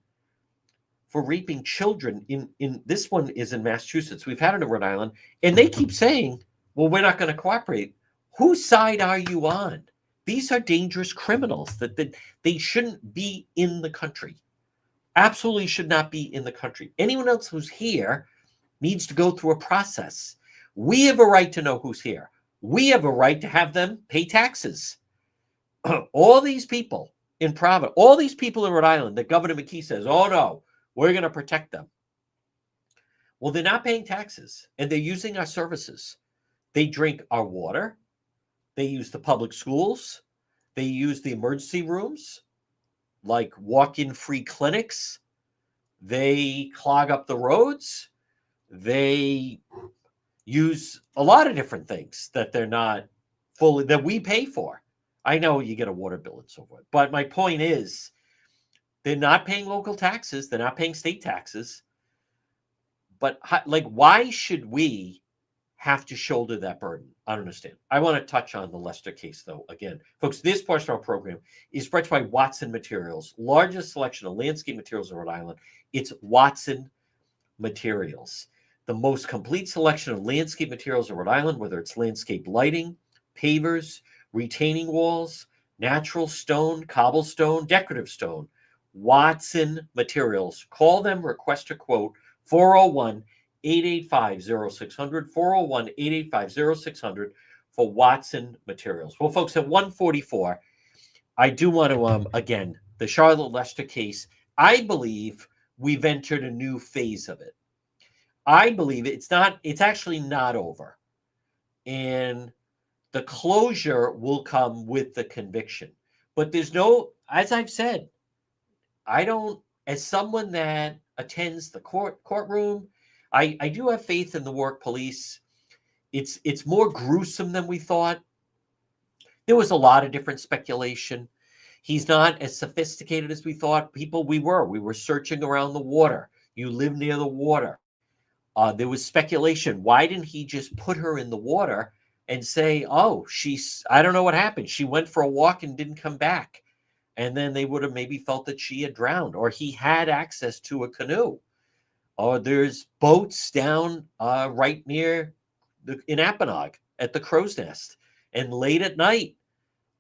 for raping children? In this one is in Massachusetts. We've had it in Rhode Island, and they keep saying, "Well, we're not going to cooperate." Whose side are you on? These are dangerous criminals that they shouldn't be in the country. Absolutely should not be in the country. Anyone else who's here needs to go through a process. We have a right to know who's here. We have a right to have them pay taxes. All these people in Providence, all these people in Rhode Island that Governor McKee says, "Oh no, we're going to protect them." Well, they're not paying taxes, and they're using our services. They drink our water. They use the public schools. They use the emergency rooms, like walk-in free clinics. They clog up the roads. They use a lot of different things that they're not fully, that we pay for. I know you get a water bill and so forth, but my point is they're not paying local taxes. They're not paying state taxes. But like, why should we have to shoulder that burden? I don't understand. I want to touch on the Lester case, though. Again, folks, this portion of our program is brought to you by Watson Materials, largest selection of landscape materials in Rhode Island. It's Watson Materials, the most complete selection of landscape materials in Rhode Island, whether it's landscape lighting, pavers, retaining walls, natural stone, cobblestone, decorative stone. Watson Materials. Call them, request a quote, 401-885-0600, 401-885-0600 for Watson Materials. Well, folks, at 1:44, I do want to, again, the Charlotte Lester case, I believe we've entered a new phase of it. I believe it's actually not over. And the closure will come with the conviction. But there's no, as I've said, as someone that attends the courtroom, I do have faith in the work police. It's more gruesome than we thought. There was a lot of different speculation. He's not as sophisticated as we thought. We were searching around the water. You live near the water. There was speculation. Why didn't he just put her in the water and say, "Oh, I don't know what happened. She went for a walk and didn't come back." And then they would have maybe felt that she had drowned, or he had access to a canoe. Or there's boats down right near in Apponaug at the Crow's Nest. And late at night,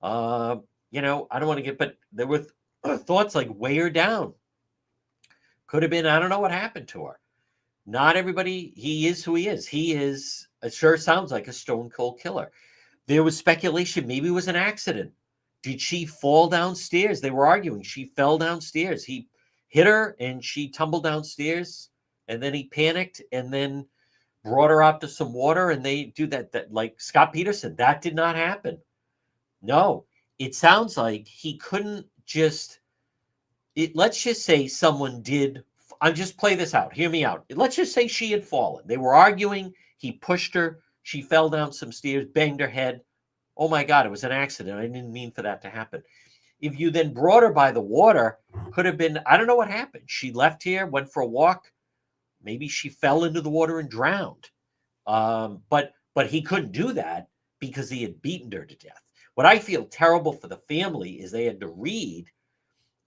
I don't want to but there were thoughts like weigh her down. Could have been, I don't know what happened to her. Not everybody, he is who he is. He is, it sure sounds like a stone cold killer. There was speculation, maybe it was an accident. Did she fall downstairs? They were arguing. She fell downstairs. He hit her and she tumbled downstairs, and then he panicked and then brought her out to some water, and they do that like Scott Peterson. That did not happen. No, it sounds like he couldn't let's just say someone did I'll just play this out. Hear me out. Let's just say she had fallen. They were arguing. He pushed her. She fell down some stairs, banged her head. Oh my God, it was an accident. I didn't mean for that to happen. If you then brought her by the water, could have been, I don't know what happened. She left here, went for a walk. Maybe she fell into the water and drowned. But he couldn't do that because he had beaten her to death. What I feel terrible for the family is they had to read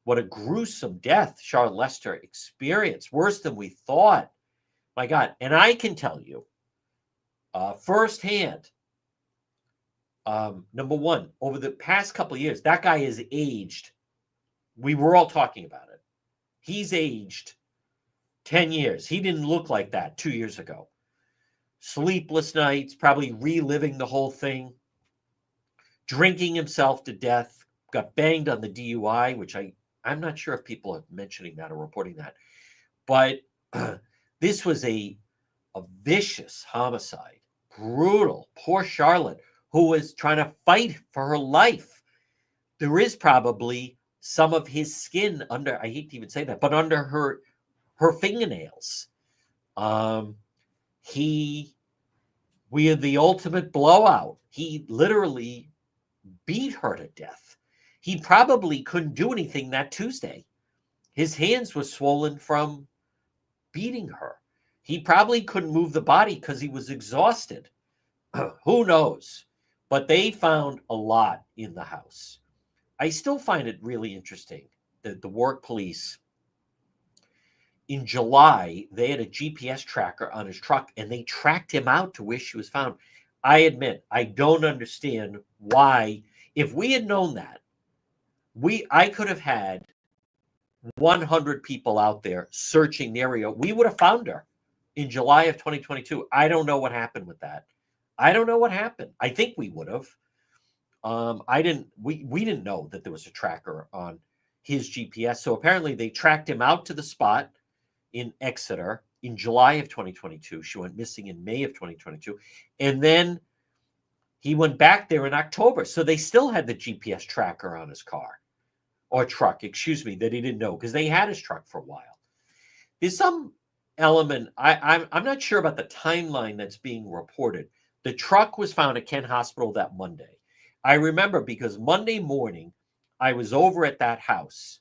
what a gruesome death Charlotte Lester experienced, worse than we thought. My God. And I can tell you firsthand, number one, over the past couple of years, that guy is aged. We were all talking about it. He's aged 10 years. He didn't look like that 2 years ago. Sleepless nights, probably reliving the whole thing, drinking himself to death, got banged on the DUI, which I'm not sure if people are mentioning that or reporting that. But this was a vicious homicide, brutal. Poor Charlotte, who was trying to fight for her life. There is probably some of his skin under, I hate to even say that, but under her fingernails. We had the ultimate blowout. He literally beat her to death. He probably couldn't do anything that Tuesday. His hands were swollen from beating her. He probably couldn't move the body because he was exhausted. Who knows? But they found a lot in the house. I still find it really interesting that the work police, in July, they had a GPS tracker on his truck and they tracked him out to where she was found. I admit, I don't understand why. If we had known that, I could have had 100 people out there searching the area. We would have found her in July of 2022. I don't know what happened with that. I don't know what happened. I think we would have. We didn't know that there was a tracker on his GPS. So apparently they tracked him out to the spot in Exeter in July of 2022. She went missing in May of 2022. And then he went back there in October. So they still had the GPS tracker on his car or truck, excuse me, that he didn't know because they had his truck for a while. There's some element, I'm not sure about the timeline that's being reported. The truck was found at Kent Hospital that Monday. I remember because Monday morning, I was over at that house,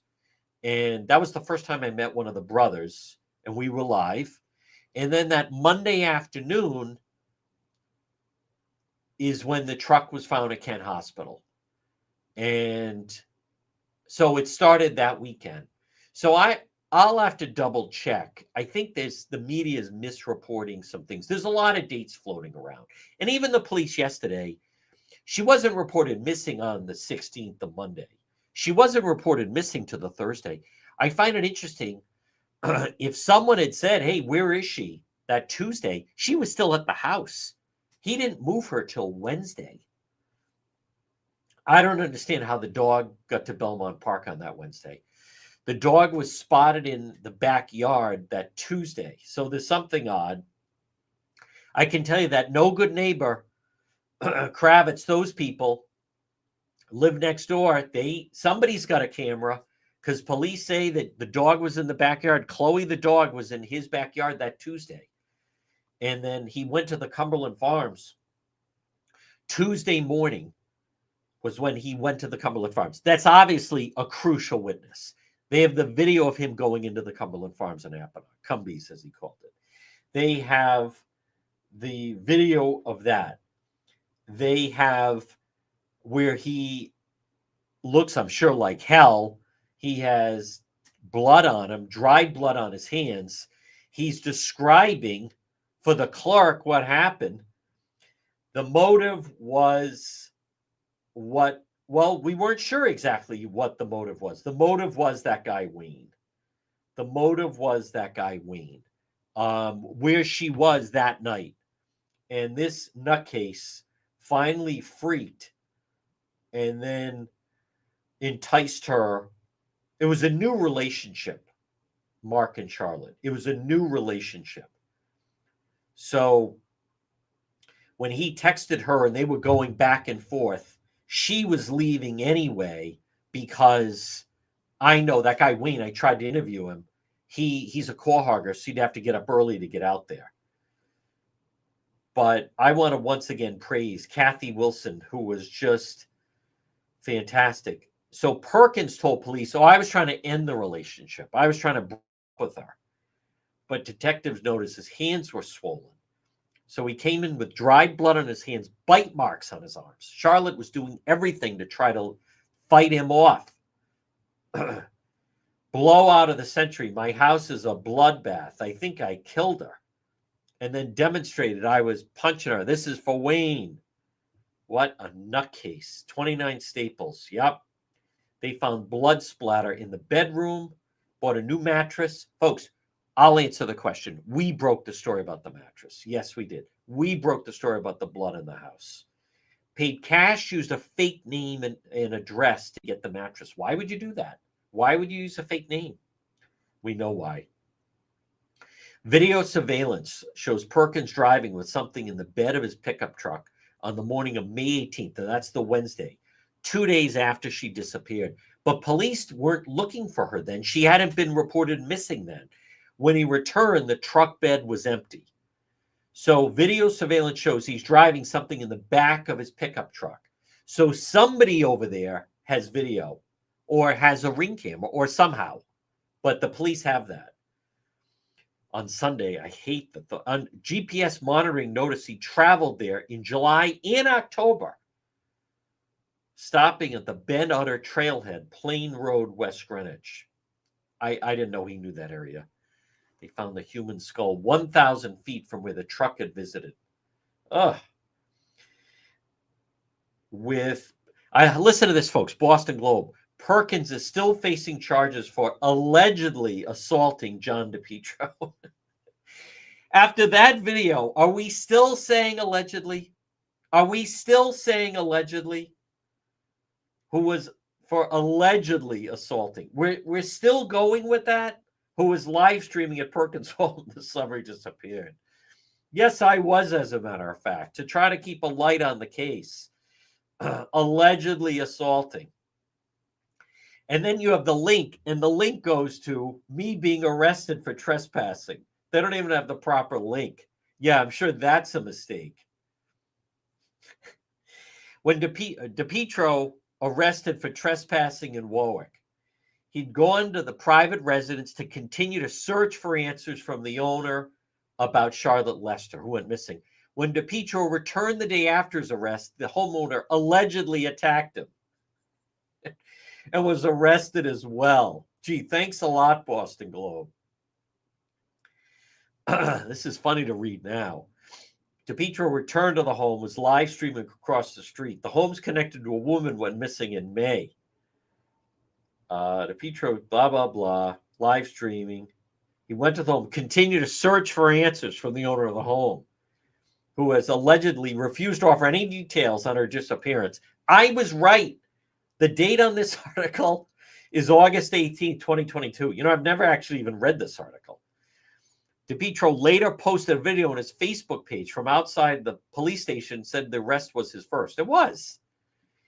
and that was the first time I met one of the brothers, and we were live. And then that Monday afternoon is when the truck was found at Kent Hospital. And so it started that weekend. So I'll have to double check. I think the media is misreporting some things. There's a lot of dates floating around. And even the police yesterday, she wasn't reported missing on the 16th of Monday. She wasn't reported missing to the Thursday. I find it interesting. If someone had said, hey, where is she? That Tuesday, she was still at the house. He didn't move her till Wednesday. I don't understand how the dog got to Belmont Park on that Wednesday. The dog was spotted in the backyard that Tuesday. So there's something odd. I can tell you that no good neighbor, Kravitz, those people live next door. Somebody's got a camera because police say that the dog was in the backyard. Chloe, the dog, was in his backyard that Tuesday. And then he went to the Cumberland Farms. Tuesday morning was when he went to the Cumberland Farms. That's obviously a crucial witness. They have the video of him going into the Cumberland Farms in Apponaug, Cumbies, as he called it. They have the video of that. They have where he looks, I'm sure, like hell. He has blood on him, dried blood on his hands. He's describing for the clerk what happened. The motive was what? Well, we weren't sure exactly what the motive was. The motive was that guy, Wayne. The motive was that guy, Wayne. Where she was that night. And this nutcase finally freaked and then enticed her. It was a new relationship, Mark and Charlotte. It was a new relationship. So when he texted her and they were going back and forth, she was leaving anyway because I know that guy, Wayne, I tried to interview him. He's a core hogger, so he'd have to get up early to get out there. But I want to once again praise Kathy Wilson, who was just fantastic. So Perkins told police, I was trying to end the relationship. I was trying to break up with her. But detectives noticed his hands were swollen. So he came in with dried blood on his hands, bite marks on his arms. Charlotte was doing everything to try to fight him off. Blowout of the century. My house is a bloodbath. I think I killed her. And then demonstrated I was punching her. This is for Wayne. What a nutcase. 29 staples. Yep. They found blood splatter in the bedroom, bought a new mattress. Folks, I'll answer the question. We broke the story about the mattress. Yes, we did. We broke the story about the blood in the house. Paid cash, used a fake name and address to get the mattress. Why would you do that? Why would you use a fake name? We know why. Video surveillance shows Perkins driving with something in the bed of his pickup truck on the morning of May 18th, and that's the Wednesday, 2 days after she disappeared. But police weren't looking for her then. She hadn't been reported missing then. When he returned, the truck bed was empty. So video surveillance shows he's driving something in the back of his pickup truck. So somebody over there has video or has a ring camera or somehow, but the police have that. On Sunday, I hate that the GPS monitoring noticed he traveled there in July and October, stopping at the Ben Utter Trailhead, Plain Road, West Greenwich. I didn't know he knew that area. They found the human skull 1,000 feet from where the truck had visited. Listen to this, folks. Boston Globe. Perkins is still facing charges for allegedly assaulting John DePietro. After that video, are we still saying allegedly? Are we still saying allegedly? Who was for allegedly assaulting? We're still going with that? Who was live streaming at Perkins' home the summer he disappeared. Yes, I was, as a matter of fact, to try to keep a light on the case. Allegedly assaulting. And then you have the link, and the link goes to me being arrested for trespassing. They don't even have the proper link. Yeah, I'm sure that's a mistake. When DePietro arrested for trespassing in Warwick, he'd gone to the private residence to continue to search for answers from the owner about Charlotte Lester, who went missing. When DePietro returned the day after his arrest, the homeowner allegedly attacked him and was arrested as well. Gee, thanks a lot, Boston Globe. This is funny to read now. DePietro returned to the home, was live streaming across the street. The home's connected to a woman went missing in May. DePietro, blah, blah, blah, live streaming. He went to the home, continued to search for answers from the owner of the home, who has allegedly refused to offer any details on her disappearance. I was right. The date on this article is August 18, 2022. I've never actually even read this article. DePietro later posted a video on his Facebook page from outside the police station, said the arrest was his first. It was.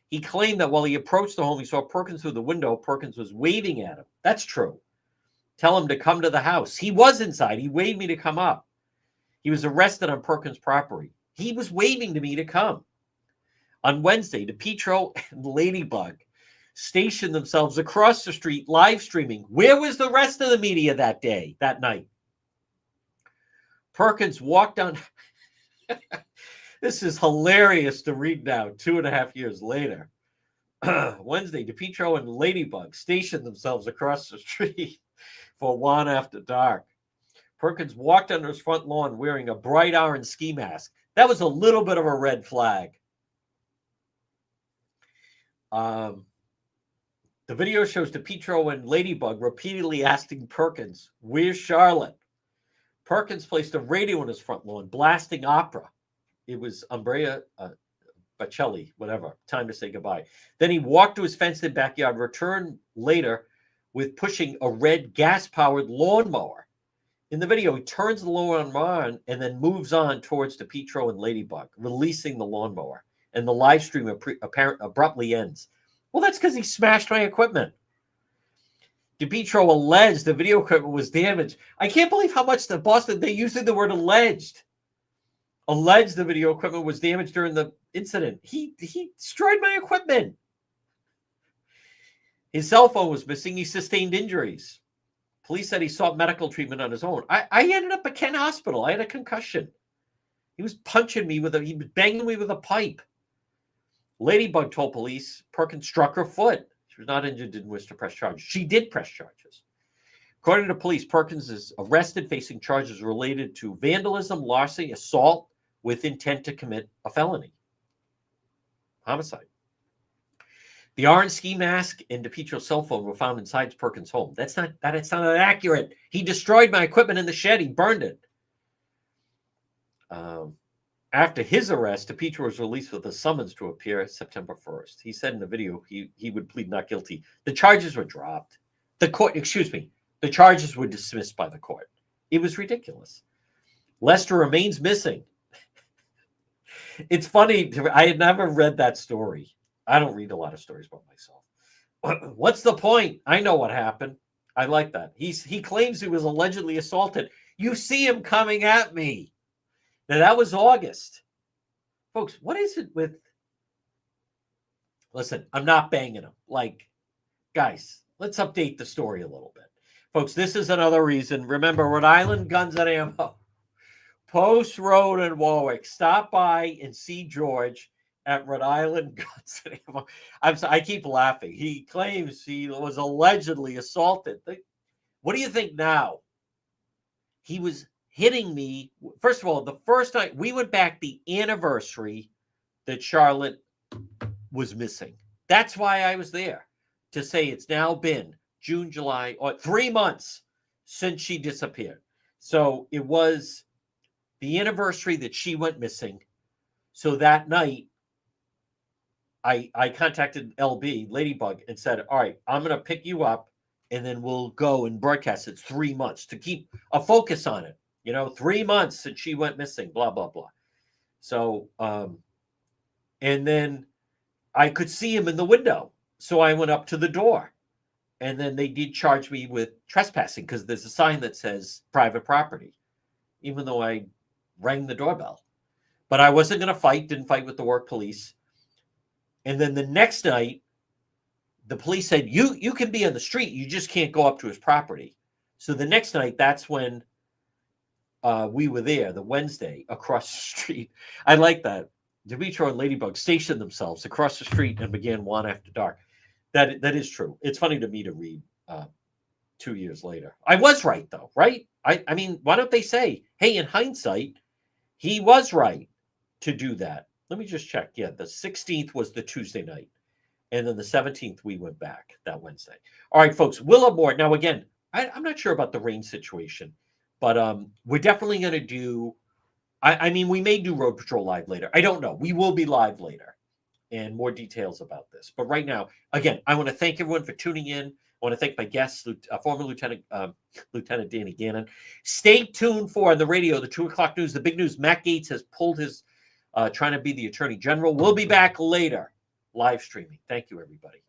He claimed that while he approached the home, he saw Perkins through the window. Perkins was waving at him. That's true. Tell him to come to the house. He was inside. He waved me to come up. He was arrested on Perkins' property. He was waving to me to come. On Wednesday, DePietro and Ladybug stationed themselves across the street live streaming. Where was the rest of the media that night? Perkins walked on. This is hilarious to read now, 2.5 years later. Wednesday, DePietro and Ladybug stationed themselves across the street for one after dark. Perkins walked under his front lawn wearing a bright orange ski mask. That was a little bit of a red flag. The video shows DePietro and Ladybug repeatedly asking Perkins, "Where's Charlotte?" Perkins placed a radio on his front lawn, blasting opera. It was Umbrea Bocelli, whatever. Time to say goodbye. Then he walked to his fenced-in backyard, returned later with pushing a red gas-powered lawnmower. In the video, he turns the lawnmower on and then moves on towards DePietro and Ladybug, releasing the lawnmower. And the live stream abruptly ends. Well, that's because he smashed my equipment. DePietro alleged the video equipment was damaged. I can't believe how much the Boston, they're using the word alleged. Alleged the video equipment was damaged during the incident. He destroyed my equipment. His cell phone was missing. He sustained injuries. Police said he sought medical treatment on his own. I ended up at Kent Hospital. I had a concussion. He was punching me he was banging me with a pipe. Ladybug told police Perkins struck her foot. She was not injured, didn't wish to press charges. She did press charges. According to police, Perkins is arrested facing charges related to vandalism, larceny, assault with intent to commit a felony. Homicide. The orange ski mask and DePietro's cell phone were found inside Perkins' home. That's not accurate. He destroyed my equipment in the shed. He burned it. After his arrest, DePietro was released with a summons to appear September 1st. He said in the video he would plead not guilty. The charges were dropped. The charges were dismissed by the court. It was ridiculous. Lester remains missing. It's funny. I had never read that story. I don't read a lot of stories about myself. What's the point? I know what happened. I like that. He claims he was allegedly assaulted. You see him coming at me. Now, that was August. Folks, what is it with... Listen, I'm not banging him. Like, guys, let's update the story a little bit. Folks, this is another reason. Remember, Rhode Island Guns and Ammo. Post Road in Warwick. Stop by and see George at Rhode Island Guns and Ammo. I keep laughing. He claims he was allegedly assaulted. What do you think now? He was hitting me. First of all, the first night we went back the anniversary that Charlotte was missing. That's why I was there, to say it's now been June, July, or 3 months since she disappeared. So it was the anniversary that she went missing. So that night, I contacted LB, Ladybug, and said, all right, I'm going to pick you up, and then we'll go and broadcast. It's 3 months to keep a focus on it. 3 months since she went missing, blah, blah, blah. So, and then I could see him in the window. So I went up to the door, and then they did charge me with trespassing because there's a sign that says private property, even though I rang the doorbell. But I wasn't going to fight, didn't fight with the work police. And then the next night, the police said, you can be on the street. You just can't go up to his property. So the next night, that's when we were there, the Wednesday, across the street. I like that. DePietro and Ladybug stationed themselves across the street and began one after dark. That is true. It's funny to me to read 2 years later. I was right, though, right? I mean, why don't they say, hey, in hindsight, he was right to do that. Let me just check. Yeah, the 16th was the Tuesday night. And then the 17th, we went back that Wednesday. All right, folks, Willowmore. Now, again, I'm not sure about the rain situation, but we're definitely going to do, I mean, we may do Road Patrol Live later. I don't know. We will be live later and more details about this. But right now, again, I want to thank everyone for tuning in. I want to thank my guest, former Lieutenant Danny Gannon. Stay tuned for on the radio, the 2 o'clock news, the big news. Matt Gaetz has pulled his trying to be the Attorney General. We'll be back later, live streaming. Thank you, everybody.